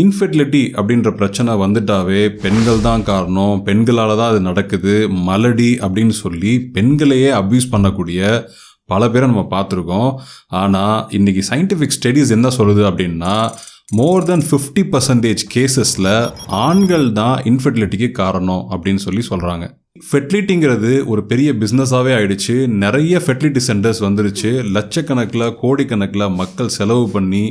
Infertility அப்படின்ற பிரச்சனை வந்துட்டாவே பெண்கள் தான் காரணம், பெண்களால் தான் அது நடக்குது, மலடி அப்படின்னு சொல்லி பெண்களையே அப்யூஸ் பண்ணக்கூடிய பல பேரை நம்ம பார்த்துருக்கோம். ஆனால் இன்றைக்கி சயின்டிஃபிக் ஸ்டடீஸ் என்ன சொல்லுது அப்படின்னா, மோர் தென் 50% கேசஸில் ஆண்கள் தான் இன்ஃபெர்டிலிட்டிக்கு காரணம் அப்படின்னு சொல்கிறாங்க. ஃபெர்டிலிட்டிங்கிறது ஒரு பெரிய பிஸ்னஸாகவே ஆயிடுச்சு. நிறைய ஃபெர்டிலிட்டி சென்டர்ஸ் வந்துருச்சு. லட்சக்கணக்கில் கோடிக்கணக்கில் மக்கள் செலவு பண்ணி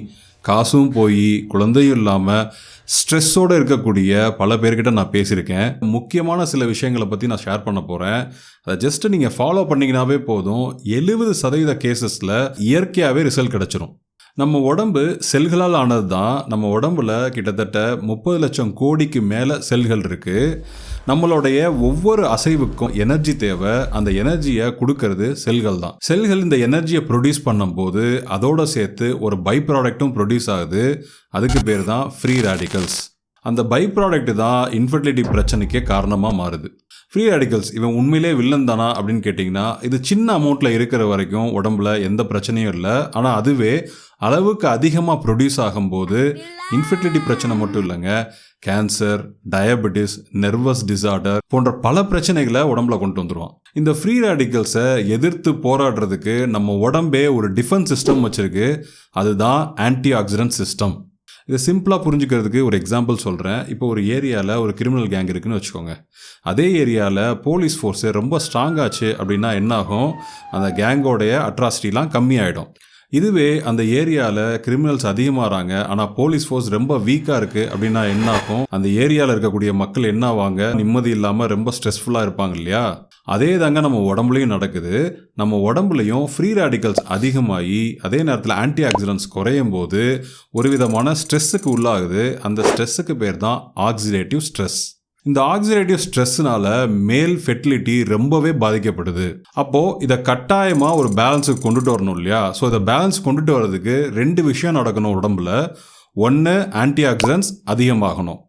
காசும் போய் குழந்தையும் இல்லாமல் ஸ்ட்ரெஸ்ஸோடு இருக்கக்கூடிய பல பேர்கிட்ட நான் பேசியிருக்கேன். முக்கியமான சில விஷயங்களை பற்றி நான் ஷேர் பண்ண போகிறேன். அதை ஜஸ்ட்டு நீங்கள் ஃபாலோ பண்ணிங்கனாவே போதும். 70% கேசஸில் இயற்கையாகவே ரிசல்ட் கிடச்சிரும். நம்ம உடம்பு செல்களால் ஆனது தான். நம்ம உடம்புல கிட்டத்தட்ட 30 லட்சம் கோடிக்கு மேலே செல்கள் இருக்குது. நம்மளுடைய ஒவ்வொரு அசைவுக்கும் எனர்ஜி தேவை. அந்த எனர்ஜியை கொடுக்கறது செல்கள் தான். செல்கள் இந்த எனர்ஜியை ப்ரொடியூஸ் பண்ணும்போது அதோடு சேர்த்து ஒரு பை ப்ராடக்ட்டும் ப்ரொடியூஸ் ஆகுது. அதுக்கு பேர் தான் ஃப்ரீ ரேடிக்கல்ஸ். அந்த பை ப்ராடக்ட் தான் இன்ஃபெர்டிலிட்டி பிரச்சனைக்கே காரணமாக மாறுது. ஃப்ரீ ரேடிக்கல்ஸ் இவன் உண்மையிலே வில்லன் தானா அப்படின்னு கேட்டிங்கன்னா, இது சின்ன அமௌண்ட்டில் இருக்கிற வரைக்கும் உடம்புல எந்த பிரச்சனையும் இல்லை. ஆனால் அதுவே அளவுக்கு அதிகமாக ப்ரொடியூஸ் ஆகும்போது இன்ஃபெர்டிலிட்டி பிரச்சனை மட்டும் இல்லைங்க, கேன்சர், டயபெட்டிஸ், நர்வஸ் டிசார்டர் போன்ற பல பிரச்சனைகளை உடம்புல கொண்டு வந்துடுவான். இந்த ஃப்ரீ ரேடிக்கல்ஸை எதிர்த்து போராடுறதுக்கு நம்ம உடம்பே ஒரு டிஃபென்ஸ் சிஸ்டம் வச்சுருக்கு. அதுதான் ஆன்டி ஆக்சிடென்ட் சிஸ்டம். இதை சிம்பிளாக புரிஞ்சுக்கிறதுக்கு ஒரு எக்ஸாம்பிள் சொல்கிறேன். இப்போ ஒரு ஏரியாவில் ஒரு கிரிமினல் கேங் இருக்குதுன்னு வச்சுக்கோங்க. அதே ஏரியாவில் போலீஸ் ஃபோர்ஸு ரொம்ப ஸ்ட்ராங்காச்சு அப்படின்னா என்னாகும், அந்த கேங்கோடைய அட்ராசிட்டிலாம் கம்மியாயிடும். இதுவே அந்த ஏரியாவில் கிரிமினல்ஸ் அதிகமாகறாங்க, ஆனால் போலீஸ் ஃபோர்ஸ் ரொம்ப வீக்காக இருக்குது அப்படின்னா என்னாகும், அந்த ஏரியாவில் இருக்கக்கூடிய மக்கள் என்ன ஆவாங்க, நிம்மதி இல்லாமல் ரொம்ப ஸ்ட்ரெஸ்ஃபுல்லாக இருப்பாங்க இல்லையா? அதே தாங்க நம்ம உடம்புலையும் நடக்குது. நம்ம உடம்புலையும் ஃப்ரீ ரேடிக்கல்ஸ் அதிகமாகி அதே நேரத்தில் ஆன்டி ஆக்சிடென்ட்ஸ் குறையும் போது ஒரு விதமான ஸ்ட்ரெஸ்ஸுக்கு உள்ளாகுது. அந்த ஸ்ட்ரெஸ்ஸுக்கு பேர் தான் ஆக்சிடேட்டிவ் ஸ்ட்ரெஸ். இந்த ஆக்சிடேட்டிவ் ஸ்ட்ரெஸ்ஸுனால மேல் ஃபெர்டிலிட்டி ரொம்பவே பாதிக்கப்படுது. அப்போது இதை கட்டாயமாக ஒரு பேலன்ஸுக்கு கொண்டுட்டு வரணும் இல்லையா? ஸோ இதை பேலன்ஸ் கொண்டுட்டு வர்றதுக்கு 2 விஷயம் நடக்கணும் உடம்புல. ஒன்று, ஆன்டி ஆக்சிடென்ட்ஸ் அதிகமாகணும்.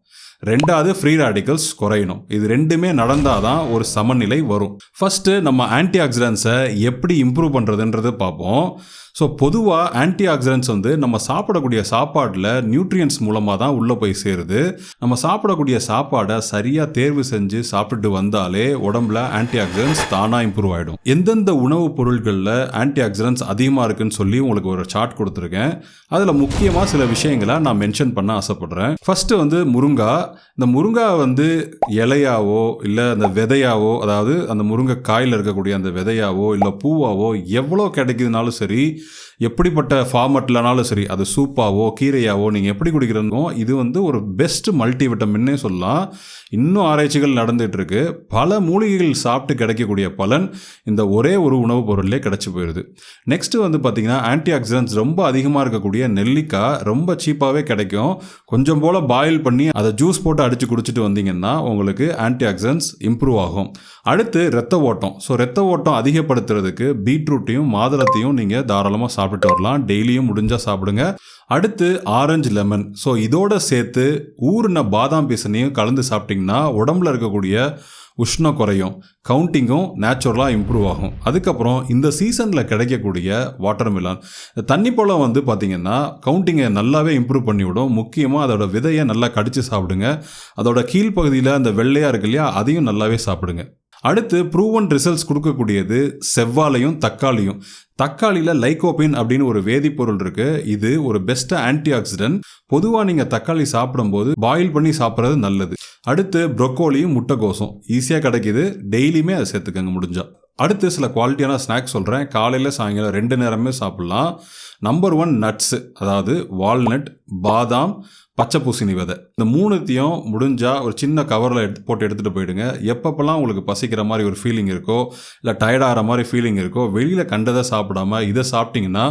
2வது, ஃப்ரீ ரேடிக்கல்ஸ் குறையணும். இது 2மே நடந்தால் தான் ஒரு சமநிலை வரும். ஃபஸ்ட்டு நம்ம ஆன்டி ஆக்சிடென்ட்ஸை எப்படி இம்ப்ரூவ் பண்ணுறதுன்றது பார்ப்போம். ஸோ பொதுவாக ஆன்டி ஆக்சிடென்ட்ஸ் நம்ம சாப்பிடக்கூடிய சாப்பாட்டில் நியூட்ரியன்ஸ் மூலமாக தான் உள்ளே போய் சேருது. நம்ம சாப்பிடக்கூடிய சாப்பாடை சரியாக தேர்வு செஞ்சு சாப்பிட்டு வந்தாலே உடம்புல ஆன்டி ஆக்சிடென்ட்ஸ் தானாக இம்ப்ரூவ் ஆகிடும். எந்தெந்த உணவுப் பொருட்களில் ஆன்டி ஆக்சிடென்ட்ஸ் அதிகமாக இருக்குன்னு சொல்லி உங்களுக்கு ஒரு சார்ட் கொடுத்துருக்கேன். அதில் முக்கியமாக சில விஷயங்களை நான் மென்ஷன் பண்ண ஆசைப்படுறேன். ஃபஸ்ட்டு முருங்காய். இந்த முருங்காய் இலையாவோ இல்லை அந்த விதையாவோ, அதாவது அந்த முருங்கை காயில் இருக்கக்கூடிய அந்த விதையாவோ இல்லை பூவாவோ எவ்வளோ கிடைக்குதுனாலும் சரி, எப்படிப்பட்ட ஃபார்மட்லனாலும் சரி, அது சூப்பாவோ கீரையாவோ நீங்கள் எப்படி குடிக்கிறீங்களோ, இது ஒரு பெஸ்ட் மல்டி விட்டமின்னே சொல்லலாம். இன்னும் ஆராய்ச்சிகள் நடந்துகிட்டு இருக்கு. பல மூலிகைகள் சாப்பிட்டு கிடைக்கக்கூடிய பலன் இந்த ஒரே ஒரு உணவுப் பொருள்லே கிடச்சி போயிடுது. நெக்ஸ்ட்டு பார்த்தீங்கன்னா, ஆன்டி ஆக்சிடென்ட்ஸ் ரொம்ப அதிகமாக இருக்கக்கூடிய நெல்லிக்காய் ரொம்ப சீப்பாகவே கிடைக்கும். கொஞ்சம் போல் பாயில் பண்ணி அதை ஜூஸ் போட்டு அடித்து குடிச்சிட்டு வந்தீங்கன்னா உங்களுக்கு ஆன்டி ஆக்சிடென்ட்ஸ் இம்ப்ரூவ் ஆகும். அடுத்து ரத்த ஓட்டம். ஸோ ரத்த ஓட்டம் அதிகப்படுத்துறதுக்கு பீட்ரூட்டையும் மாதுளத்தையும் நீங்கள் தாராளமாக சாப்பிட்டு வரலாம். டெய்லியும் முடிஞ்சால் சாப்பிடுங்க. அடுத்து ஆரஞ்சு, லெமன். ஸோ இதோட சேர்த்து ஊறின பாதாம் பீசனையும் கலந்து சாப்பிட்டிங்கன்னா உடம்புல இருக்கக்கூடிய உஷ்ணம் குறையும், கவுண்டிங்கும் நேச்சுரலாக இம்ப்ரூவ் ஆகும். அதுக்கப்புறம் இந்த சீசனில் கிடைக்கக்கூடிய வாட்டர்மெலான், தண்ணி பழம் பார்த்திங்கன்னா கவுண்டிங்கை நல்லாவே இம்ப்ரூவ் பண்ணிவிடும். முக்கியமாக அதோட விதையை நல்லா கடித்து சாப்பிடுங்க. அதோட கீழ்ப்பகுதியில் அந்த வெள்ளையாக இருக்கு இல்லையா, அதையும் நல்லாவே சாப்பிடுங்க. அடுத்து ப்ரூவன் ரிசல்ட்ஸ் கொடுக்கக்கூடியது செவ்வாழையும் தக்காளியும். தக்காளியில் லைகோபின் அப்படின்னு ஒரு வேதிப்பொருள் இருக்குது. இது ஒரு பெஸ்ட் ஆன்டி ஆக்சிடென்ட். பொதுவாக நீங்கள் தக்காளி சாப்பிடும்போது பாயில் பண்ணி சாப்பிட்றது நல்லது. அடுத்து ப்ரொக்கோலியும் முட்டைக்கோசும் ஈஸியாக கிடைக்கிது. டெய்லியுமே அதை சேர்த்துக்கங்க முடிஞ்சா. அடுத்து சில குவாலிட்டியான ஸ்நாக்ஸ் சொல்கிறேன். காலையில் சாயங்காலம் 2 நேரமே சாப்பிட்லாம். நம்பர் 1 நட்ஸு, அதாவது வால்நட், பாதாம், பச்சை பூசணி விதை. இந்த 3த்தையும் முடிஞ்சால் ஒரு சின்ன கவரில் போட்டு எடுத்துகிட்டு போயிடுங்க. எப்பப்பெல்லாம் உங்களுக்கு பசிக்கிற மாதிரி ஒரு ஃபீலிங் இருக்கோ, இல்லை டயர்டாகிற மாதிரி ஃபீலிங் இருக்கோ, வெளியில் கண்டதை சாப்பிடாம இதை சாப்பிட்டிங்கன்னா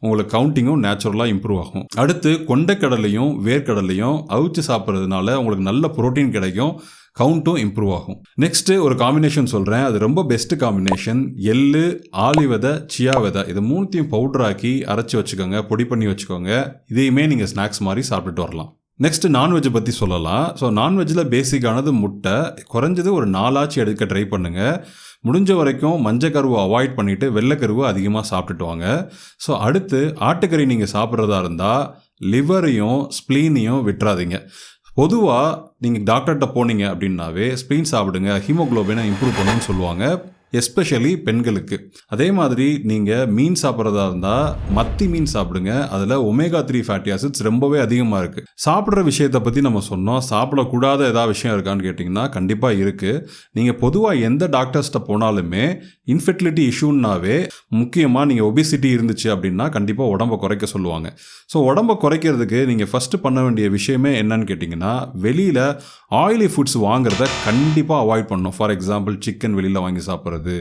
உங்களுக்கு கவுண்டிங்கும் நேச்சுரலாக இம்ப்ரூவ் ஆகும். அடுத்து கொண்டைக்கடலையும் வேர்க்கடலையும் அவிச்சு சாப்பிட்றதுனால உங்களுக்கு நல்ல புரோட்டீன் கிடைக்கும், கவுண்ட்டும் இம்ப்ரூவ் ஆகும். நெக்ஸ்ட்டு ஒரு காம்பினேஷன் சொல்கிறேன். அது ரொம்ப பெஸ்ட் காம்பினேஷன். எள்ளு, ஆலி விதை, சியா விதை, இது 3த்தையும் பவுடராக்கி அரைச்சி வச்சுக்கோங்க, பொடி பண்ணி வச்சுக்கோங்க. இதையுமே நீங்கள் ஸ்நாக்ஸ் மாதிரி சாப்பிட்டுட்டு வரலாம். நெக்ஸ்ட்டு நான்வெஜ் பற்றி சொல்லலாம். ஸோ நான்வெஜ்ஜில் பேசிக்கானது முட்டை. குறைஞ்சது ஒரு 4 எடுக்க ட்ரை பண்ணுங்கள். முடிஞ்ச வரைக்கும் மஞ்சக்கருவை அவாய்ட் பண்ணிவிட்டு வெள்ளைக்கருவை அதிகமாக சாப்பிட்டுட்டு வாங்க. ஸோ அடுத்து ஆட்டுக்கறி நீங்கள் சாப்பிட்றதா இருந்தால் லிவரையும் ஸ்ப்ளீனையும் விட்டுறாதீங்க. பொதுவாக நீங்கள் டாக்டர்கிட்ட போனீங்க அப்படின்னாவே ஸ்ப்ளீன் சாப்பிடுங்க, ஹீமோக்ளோபினை இம்ப்ரூவ் பண்ணணும்னு சொல்லுவாங்க, எஸ்பெஷலி பெண்களுக்கு. அதே மாதிரி நீங்கள் மீன் சாப்பிட்றதா இருந்தால் மத்தி மீன் சாப்பிடுங்க. அதில் ஒமேகா 3 ஃபேட்டி ஆசிட்ஸ் ரொம்பவே அதிகமாக இருக்குது. சாப்பிட்ற விஷயத்தை பற்றி நம்ம சொன்னோம். சாப்பிடக்கூடாத ஏதாவது விஷயம் இருக்கான்னு கேட்டிங்கன்னா கண்டிப்பாக இருக்குது. நீங்கள் பொதுவாக எந்த டாக்டர்ஸ்கிட்ட போனாலுமே இன்ஃபெர்டிலிட்டி இஷ்யூன்னாவே முக்கியமாக நீங்கள் ஒபிசிட்டி இருந்துச்சு அப்படின்னா கண்டிப்பாக உடம்பை குறைக்க சொல்லுவாங்க. ஸோ உடம்பை குறைக்கிறதுக்கு நீங்கள் ஃபஸ்ட்டு பண்ண வேண்டிய விஷயமே என்னன்னு கேட்டிங்கன்னா, வெளியில் ஆயிலி ஃபுட்ஸ் வாங்குறத கண்டிப்பாக அவாய்ட் பண்ணணும். ஃபார் எக்ஸாம்பிள் சிக்கன் வெளியில் வாங்கி சாப்பிட்றது,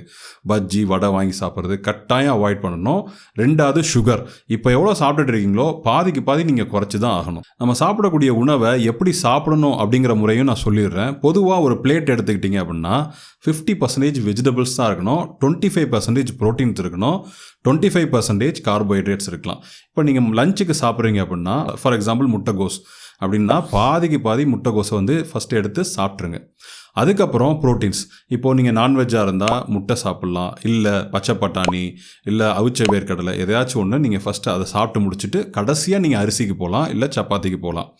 பஜ்ஜி வடை வாங்கி சாப்பிட்றது கட்டாயம் அவாய்ட் பண்ணணும். 2வது சுகர். இப்போ எவ்வளோ சாப்பிட்டுட்டு இருக்கீங்களோ பாதிக்கு பாதி நீங்கள் குறைச்சி தான் ஆகணும். நம்ம சாப்பிடக்கூடிய உணவை எப்படி சாப்பிடணும் அப்படிங்கிற முறையும் நான் சொல்லிடுறேன். பொதுவாக ஒரு பிளேட் எடுத்துக்கிட்டிங்க அப்படின்னா 50% வெஜிடபிள்ஸ் தான் இருக்கணும், 25% ப்ரோட்டீன்ஸ் இருக்கணும், 25% கார்போஹைட்ரேட்ஸ் இருக்கலாம். இப்போ நீங்கள் லஞ்சுக்கு சாப்பிட்றீங்க அப்படின்னா ஃபார் எக்ஸாம்பிள் முட்டைகோஸ் அப்படின்னா பாதிக்கு பாதி முட்டைகோஸை வந்து ஃபஸ்ட்டு எடுத்து சாப்பிட்ருங்க. அதுக்கப்புறம் ப்ரோட்டீன்ஸ். இப்போது நீங்கள் நான்வெஜ்ஜாக இருந்தால் முட்டை சாப்பிட்லாம், இல்லை பச்சை பட்டாணி, இல்லை அவிச்ச வேர்க்கடலை, எதையாச்சும் ஒன்று நீங்கள் ஃபஸ்ட்டு அதை சாப்பிட்டு முடிச்சுட்டு கடைசியாக நீங்கள் அரிசிக்கு போகலாம், இல்லை சப்பாத்திக்கு போகலாம்.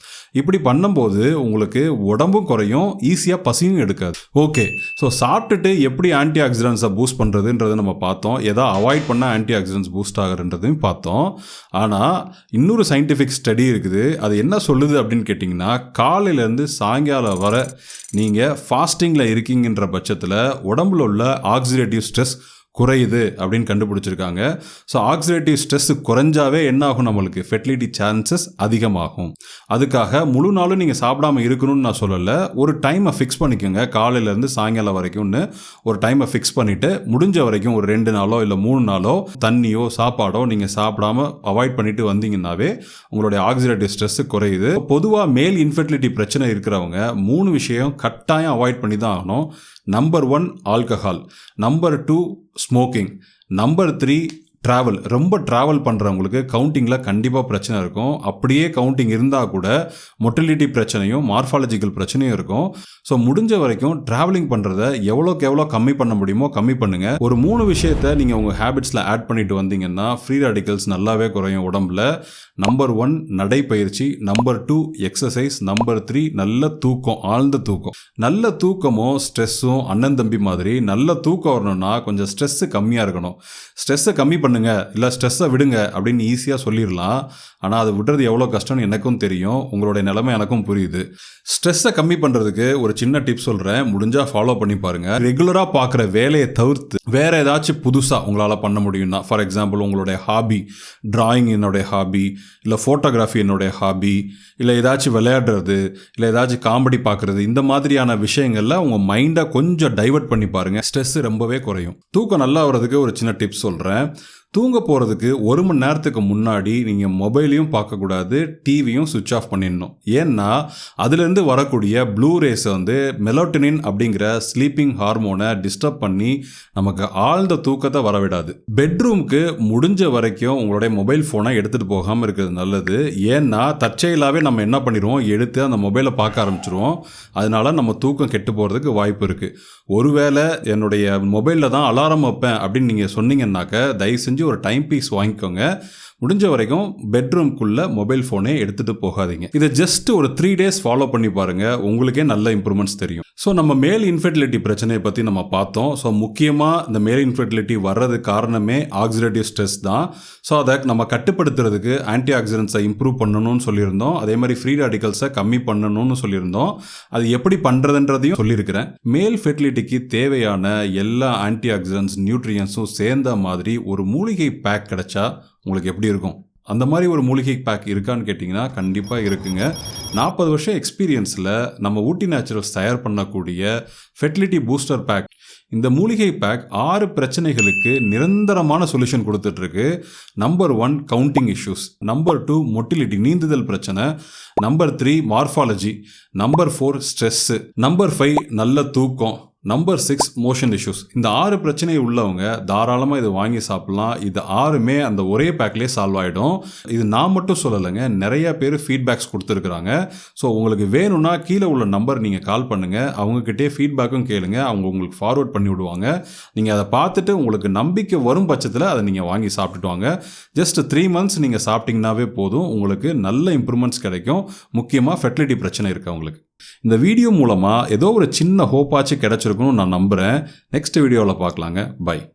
இப்படி பண்ணும்போது உங்களுக்கு உடம்பும் குறையும், ஈஸியாக பசியும் எடுக்காது. ஓகே, ஸோ சாப்பிட்டுட்டு எப்படி ஆன்டி ஆக்சிடென்ட்ஸை பூஸ்ட் பண்ணுறதுன்றதை நம்ம பார்த்தோம். எதாவது அவாய்ட் பண்ணால் ஆன்டி ஆக்சிடென்ட்ஸ் பூஸ்ட் ஆகுறன்றதையும் பார்த்தோம். ஆனால் இன்னொரு சயின்டிஃபிக் ஸ்டடி இருக்குது. அது என்ன சொல்லுது அப்படின்னு கேட்டிங்கன்னா, காலையிலேருந்து சாயங்காலம் வரை நீங்கள் ஃபாஸ்டிங்கில் இருக்கீங்கன்ற பட்சத்தில் உடம்புல உள்ள ஆக்சிடேட்டிவ் ஸ்ட்ரெஸ் குறையுது அப்படின்னு கண்டுபிடிச்சிருக்காங்க. ஸோ ஆக்சிடேட்டிவ் ஸ்ட்ரெஸ் குறைஞ்சாவே என்ன ஆகும், நம்மளுக்கு ஃபெர்டிலிட்டி சான்சஸ் அதிகமாகும். அதுக்காக முழு நாளும் நீங்கள் சாப்பிடாமல் இருக்கணும்னு நான் சொல்லலை. ஒரு டைமை ஃபிக்ஸ் பண்ணிக்கோங்க. காலையிலேருந்து சாயங்காலம் வரைக்கும்னு ஒரு டைமை ஃபிக்ஸ் பண்ணிவிட்டு முடிஞ்ச வரைக்கும் ஒரு 2 நாளோ இல்லை 3 நாளோ தண்ணியோ சாப்பாடோ நீங்கள் சாப்பிடாம அவாய்ட் பண்ணிட்டு வந்தீங்கன்னாவே உங்களுடைய ஆக்சிடேட்டிவ் ஸ்ட்ரெஸ் குறையுது. பொதுவாக மேல் இன்ஃபெர்டிலிட்டி பிரச்சனை இருக்கிறவங்க 3 விஷயம் கட்டாயம் அவாய்ட் பண்ணி தான் ஆகணும். Number 1 alcohol, number 2 smoking, number 3 travel. ரொம்ப ட்ராவல் பண்ணுறவங்களுக்கு கவுண்டிங்கில் கண்டிப்பாக பிரச்சனை இருக்கும். அப்படியே கவுண்டிங் இருந்தால் கூட மொட்டிலிட்டி பிரச்சனையும் மார்ஃபாலஜிக்கல் பிரச்சனையும் இருக்கும். ஸோ முடிஞ்ச வரைக்கும் ட்ராவலிங் பண்ணுறதை எவ்வளோக்கு எவ்வளோ கம்மி பண்ண முடியுமோ கம்மி பண்ணுங்கள். ஒரு 3 விஷயத்தை நீங்கள் உங்கள் ஹேபிட்ஸில் ஆட் பண்ணிட்டு வந்தீங்கன்னா ஃப்ரீ ரேடிக்கல்ஸ் நல்லாவே குறையும் உடம்புல. நம்பர் 1 நடைப்பயிற்சி, நம்பர் 2 எக்ஸசைஸ், நம்பர் 3 நல்ல தூக்கம், ஆழ்ந்த தூக்கம். நல்ல தூக்கமும் ஸ்ட்ரெஸ்ஸும் அண்ணன் தம்பி மாதிரி. நல்ல தூக்கம் வரணும்னா கொஞ்சம் ஸ்ட்ரெஸ்ஸு கம்மியாக இருக்கணும். ஸ்ட்ரெஸ்ஸை கம்மி பண்ணுங்க, இல்லை ஸ்ட்ரெஸ்ஸை விடுங்க அப்படின்னு ஈஸியாக சொல்லிடலாம். ஆனால் அது விடுறது எவ்வளோ கஷ்டம்னு எனக்கும் தெரியும், உங்களுடைய நிலைமை எனக்கும் புரியுது. ஸ்ட்ரெஸ்ஸை கம்மி பண்ணுறதுக்கு ஒரு சின்ன டிப் சொல்கிறேன், முடிஞ்சால் ஃபாலோ பண்ணி பாருங்கள். ரெகுலராக பார்க்குற வேலையை தவிர்த்து வேறு ஏதாச்சும் புதுசாக உங்களால் பண்ண முடியும்னா, ஃபார் எக்ஸாம்பிள் உங்களுடைய ஹாபி, டிராயிங் என்னுடைய ஹாபி, இல்லை ஃபோட்டோகிராஃபி என்னுடைய ஹாபி, இல்லை ஏதாச்சும் விளையாடுறது, இல்லை ஏதாச்சும் காமெடி பார்க்குறது, இந்த மாதிரியான விஷயங்களில் உங்கள் மைண்டை கொஞ்சம் டைவர்ட் பண்ணி பாருங்கள். ஸ்ட்ரெஸ்ஸு ரொம்பவே குறையும். தூக்கம் நல்லா வர்றதுக்கு ஒரு சின்ன டிப்ஸ் சொல்கிறேன். தூங்க போகிறதுக்கு 1 மணி நேரத்துக்கு முன்னாடி நீங்கள் மொபைலையும் பார்க்கக்கூடாது, டிவியும் சுவிட்ச் ஆஃப் பண்ணிடணும். ஏன்னா அதுலேருந்து வரக்கூடிய ப்ளூ ரேஸை வந்து மெலோட்டனின் அப்படிங்கிற ஸ்லீப்பிங் ஹார்மோனை டிஸ்டர்ப் பண்ணி நமக்கு ஆழ்ந்த தூக்கத்தை வரவிடாது. பெட்ரூமுக்கு முடிஞ்ச வரைக்கும் உங்களுடைய மொபைல் ஃபோனை எடுத்துகிட்டு போகாமல் இருக்கிறது நல்லது. ஏன்னா தற்செயலாகவே நம்ம என்ன பண்ணிடுவோம், எடுத்து அந்த மொபைலை பார்க்க ஆரம்பிச்சிருவோம். அதனால நம்ம தூக்கம் கெட்டு போகிறதுக்கு வாய்ப்பு இருக்குது. ஒருவேளை என்னுடைய மொபைலில் தான் அலாரம் வைப்பேன் அப்படின்னு நீங்கள் சொன்னீங்கன்னாக்க தயவு செஞ்சு ஒரு டைம் பீஸ் வாங்கிக்கோங்க. முடிஞ்ச வரைக்கும் பெட்ரூம்குள்ளே மொபைல் ஃபோனே எடுத்துகிட்டு போகாதீங்க. இதை ஜஸ்ட் ஒரு 3 days ஃபாலோ பண்ணி பாருங்கள், உங்களுக்கே நல்ல இம்ப்ரூவ்மெண்ட்ஸ் தெரியும். ஸோ நம்ம மேல் இன்ஃபெர்டிலிட்டி பிரச்சனையை பற்றி நம்ம பார்த்தோம். ஸோ முக்கியமாக இந்த மேல் இன்ஃபெர்டிலிட்டி வர்றது காரணமே ஆக்சிடேட்டிவ் ஸ்ட்ரெஸ் தான். ஸோ அதை நம்ம கட்டுப்படுத்துறதுக்கு ஆன்டி ஆக்சிடென்ட்ஸை இம்ப்ரூவ் பண்ணணும்னு சொல்லியிருந்தோம். அதே மாதிரி ஃப்ரீ ரேடிக்கல்ஸை கம்மி பண்ணணும்னு சொல்லியிருந்தோம். அது எப்படி பண்ணுறதுன்றதையும் சொல்லியிருக்கிறேன். மேல் ஃபெர்டிலிட்டிக்கு தேவையான எல்லா ஆன்டி ஆக்சிடென்ட்ஸ் நியூட்ரியன்ஸும் சேர்ந்த மாதிரி ஒரு மூலிகை பேக் கிடைச்சா உங்களுக்கு எப்படி இருக்கும்? அந்த மாதிரி ஒரு மூலிகை பேக் இருக்கான்னு கேட்டிங்கன்னா கண்டிப்பாக இருக்குங்க. 40 வருஷம் எக்ஸ்பீரியன்ஸில் நம்ம ஊட்டி நேச்சுரல்ஸ் தயார் பண்ணக்கூடிய ஃபெர்டிலிட்டி பூஸ்டர் பேக், இந்த மூலிகை பேக் 6 பிரச்சனைகளுக்கு நிரந்தரமான சொல்யூஷன் கொடுத்துட்ருக்கு. Number 1 counting issues, number 2 motility நீந்துதல் பிரச்சனை, number 3 morphology, number 4 stress, number 5 நல்ல தூக்கம், நம்பர் 6 மோஷன் இஷ்யூஸ். இந்த 6 பிரச்சனை உள்ளவங்க தாராளமாக இது வாங்கி சாப்பிட்லாம். இது 6மே அந்த ஒரே பேக்லேயே சால்வ் ஆகிடும். இது நான் மட்டும் சொல்லலைங்க, நிறைய பேர் ஃபீட்பேக்ஸ் கொடுத்துருக்குறாங்க. ஸோ உங்களுக்கு வேணும்னா கீழே உள்ள நம்பர் நீங்கள் கால் பண்ணுங்கள், அவங்கக்கிட்டே ஃபீட்பேக்கும் கேளுங்க, அவங்க உங்களுக்கு ஃபார்வர்ட் பண்ணி விடுவாங்க. நீங்கள் அதை பார்த்துட்டு உங்களுக்கு நம்பிக்கை வரும் பட்சத்தில் அதை நீங்கள் வாங்கி சாப்பிட்டுட்டு வாங்க. ஜஸ்ட் 3 months நீங்கள் சாப்பிட்டீங்கன்னாவே போதும், உங்களுக்கு நல்ல இம்ப்ரூவ்மெண்ட்ஸ் கிடைக்கும். முக்கியமாக ஃபெர்டிலிட்டி பிரச்சனை இருக்குது அவங்களுக்கு. இந்த வீடியோ மூலமாக ஏதோ ஒரு சின்ன ஹோப்பாச்சு கிடைச்சிருக்குன்னு நான் நம்புகிறேன். நெக்ஸ்ட் வீடியோவில் பார்க்கலாங்க. பை.